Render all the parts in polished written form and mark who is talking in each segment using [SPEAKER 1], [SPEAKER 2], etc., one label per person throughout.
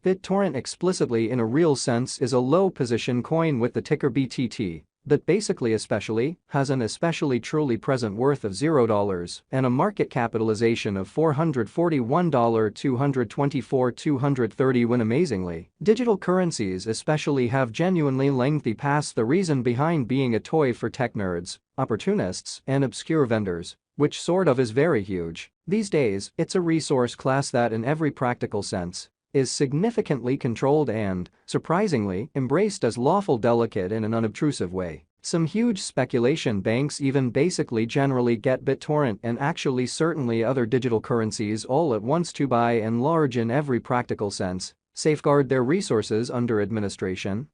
[SPEAKER 1] BitTorrent explicitly in a real sense is a low-position coin with the ticker BTT that basically has an especially truly present worth of $0 and a market capitalization of $441 224 when amazingly, digital currencies especially have genuinely lengthy past the reason behind being a toy for tech nerds, opportunists, and obscure vendors, which sort of is very huge. These days, it's a resource class that in every practical sense is significantly controlled and, surprisingly, embraced as lawful delicate in an unobtrusive way. Some huge speculation banks even basically generally get BitTorrent and actually certainly other digital currencies all at once to by and large in every practical sense, safeguard their resources under administration,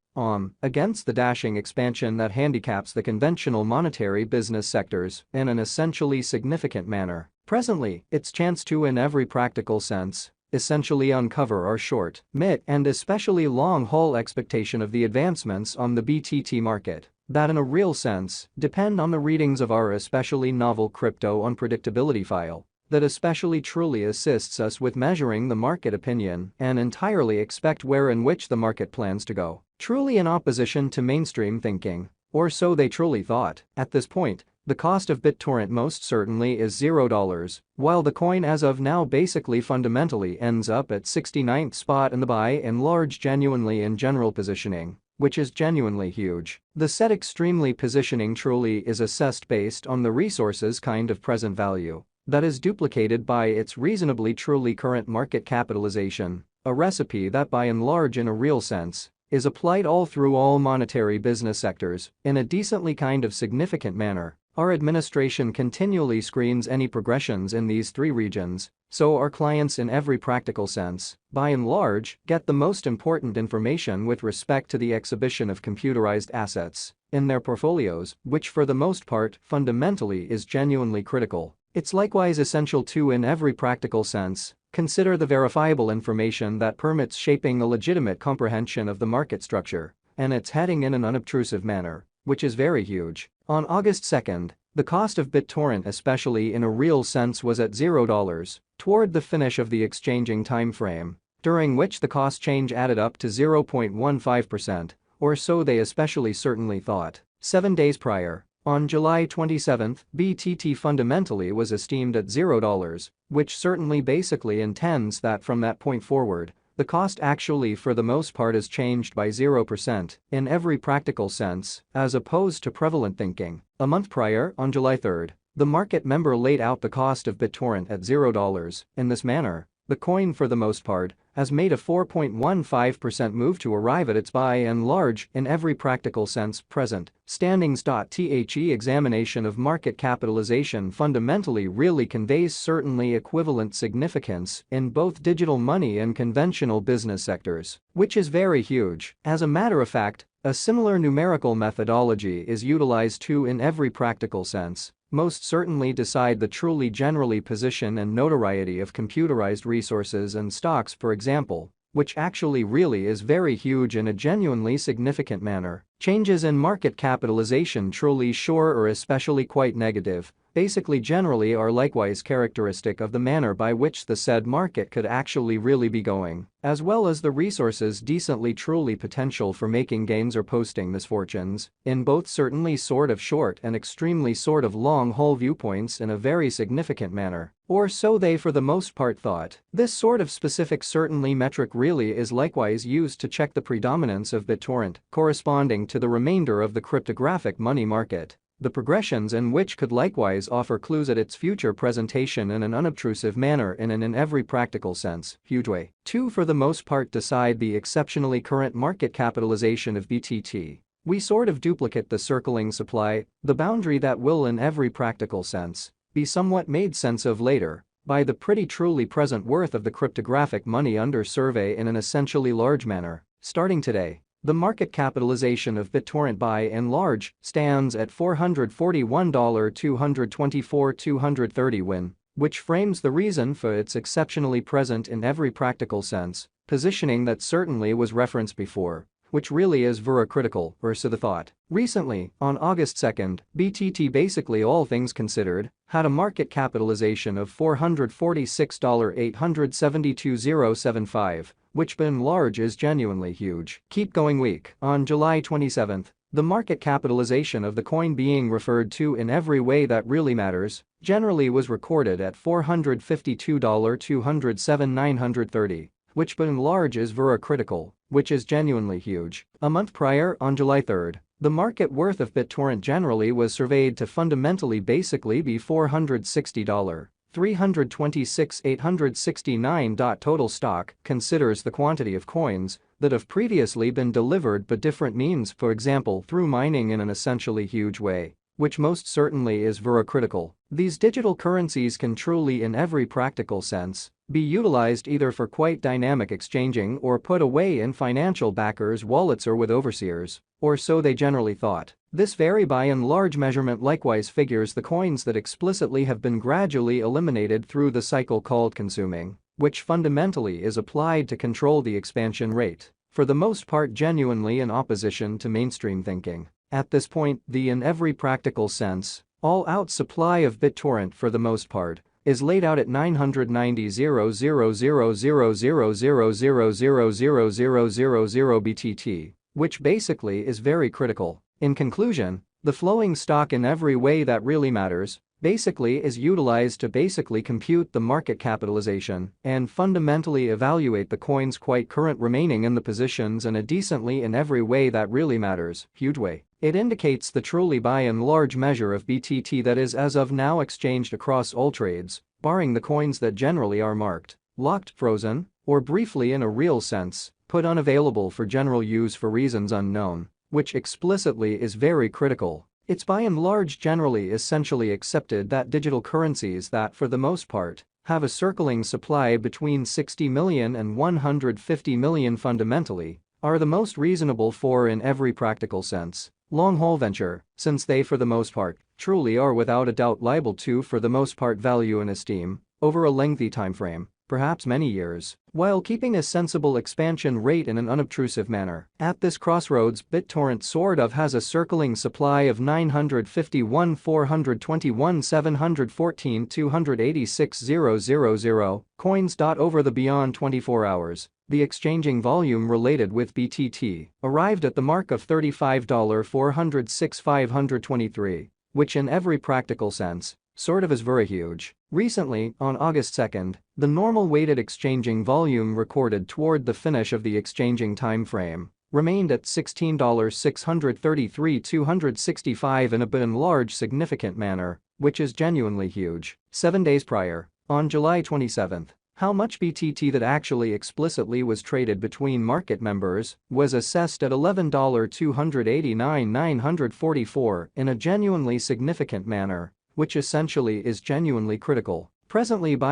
[SPEAKER 1] against the dashing expansion that handicaps the conventional monetary business sectors in an essentially significant manner. Presently, it's chance to in every practical sense essentially uncover our short, mid, and especially long-haul expectation of the advancements on the BTT market that in a real sense depend on the readings of our especially novel crypto unpredictability file that especially truly assists us with measuring the market opinion and entirely expect where in which the market plans to go, truly in opposition to mainstream thinking, or so they truly thought. At this point, the cost of BitTorrent most certainly is $0, while the coin as of now basically fundamentally ends up at 69th spot in the by and large genuinely in general positioning, which is genuinely huge. The said extremely positioning truly is assessed based on the resource's kind of present value that is duplicated by its reasonably truly current market capitalization, a recipe that by and large in a real sense is applied all through all monetary business sectors in a decently kind of significant manner. Our administration continually screens any progressions in these three regions, so our clients in every practical sense, by and large, get the most important information with respect to the exhibition of computerized assets in their portfolios, which for the most part fundamentally is genuinely critical. It's likewise essential to in every practical sense consider the verifiable information that permits shaping a legitimate comprehension of the market structure and its heading in an unobtrusive manner, which is very huge. On August 2nd, the cost of BitTorrent especially in a real sense was at $0 toward the finish of the exchanging time frame, during which the cost change added up to 0.15%, or so they especially certainly thought. 7 days prior, on July 27, BTT fundamentally was esteemed at $0, which certainly basically intends that from that point forward, the cost actually for the most part is changed by 0% in every practical sense, as opposed to prevalent thinking. A month prior, on July 3, the market member laid out the cost of BitTorrent at $0. In this manner, the coin for the most part has made a 4.15% move to arrive at its by and large in every practical sense present standings. The examination of market capitalization fundamentally really conveys certainly equivalent significance in both digital money and conventional business sectors, which is very huge. As a matter of fact, a similar numerical methodology is utilized too in every practical sense. Most certainly decide the truly generally position and notoriety of computerized resources and stocks, for example, which actually really is very huge in a genuinely significant manner. Changes in market capitalization truly sure or especially quite negative, basically generally are likewise characteristic of the manner by which the said market could actually really be going, as well as the resources decently truly potential for making gains or posting misfortunes, in both certainly sort of short and extremely sort of long-haul viewpoints in a very significant manner. Or so they for the most part thought. This sort of specific certainly metric really is likewise used to check the predominance of BitTorrent corresponding to the remainder of the cryptographic money market, the progressions in which could likewise offer clues at its future presentation in an unobtrusive manner in an in every practical sense huge way. 2. For the most part decide the exceptionally current market capitalization of BTT. We sort of duplicate the circling supply, the boundary that will in every practical sense be somewhat made sense of later by the pretty truly present worth of the cryptographic money under survey in an essentially large manner. Starting today, the market capitalization of BitTorrent by and large stands at $441 224 which frames the reason for its exceptionally present in every practical sense positioning that certainly was referenced before, which really is very critical, or so the thought. Recently, on August 2nd, BTT basically all things considered, had a market capitalization of $446 872,075, which by and large is genuinely huge. Keep going week. On July 27, the market capitalization of the coin being referred to in every way that really matters generally was recorded at $452,207,930, which by and large is very critical, which is genuinely huge. A month prior, on July 3, the market worth of Bittorrent generally was surveyed to fundamentally basically be $460. $326,869. Total stock considers the quantity of coins that have previously been delivered by different means, for example through mining in an essentially huge way, which most certainly is very critical. These digital currencies can truly in every practical sense be utilized either for quite dynamic exchanging or put away in financial backers' wallets or with overseers, or so they generally thought. This very by and large measurement likewise figures the coins that explicitly have been gradually eliminated through the cycle called consuming, which fundamentally is applied to control the expansion rate, for the most part genuinely in opposition to mainstream thinking. At this point, the in every practical sense, all-out supply of Bittorrent for the most part is laid out at 990,000,000,000,000,000,000 BTT, which basically is very critical. In conclusion, the flowing stock in every way that really matters basically is utilized to basically compute the market capitalization and fundamentally evaluate the coin's quite current remaining in the positions in a decently in every way that really matters huge way. It indicates the truly by and large measure of BTT that is as of now exchanged across all trades, barring the coins that generally are marked, locked, frozen, or briefly in a real sense, put unavailable for general use for reasons unknown, which explicitly is very critical. It's by and large generally essentially accepted that digital currencies that for the most part have a circling supply between 60 million and 150 million fundamentally are the most reasonable for in every practical sense long-haul venture, since they for the most part truly are without a doubt liable to for the most part value and esteem over a lengthy time frame, perhaps many years, while keeping a sensible expansion rate in an unobtrusive manner. At this crossroads, Bittorrent sort of has a circling supply of 951 421 714 286,000 coins. Over the beyond 24 hours, the exchanging volume related with BTT arrived at the mark of $35,406,523, which in every practical sense sort of is very huge. Recently, on August 2, the normal weighted exchanging volume recorded toward the finish of the exchanging time frame remained at $16,633,265 in a by and large significant manner, which is genuinely huge. 7 days prior, on July 27, how much BTT that actually explicitly was traded between market members was assessed at $11,289,944 in a genuinely significant manner, which essentially is genuinely critical. Presently by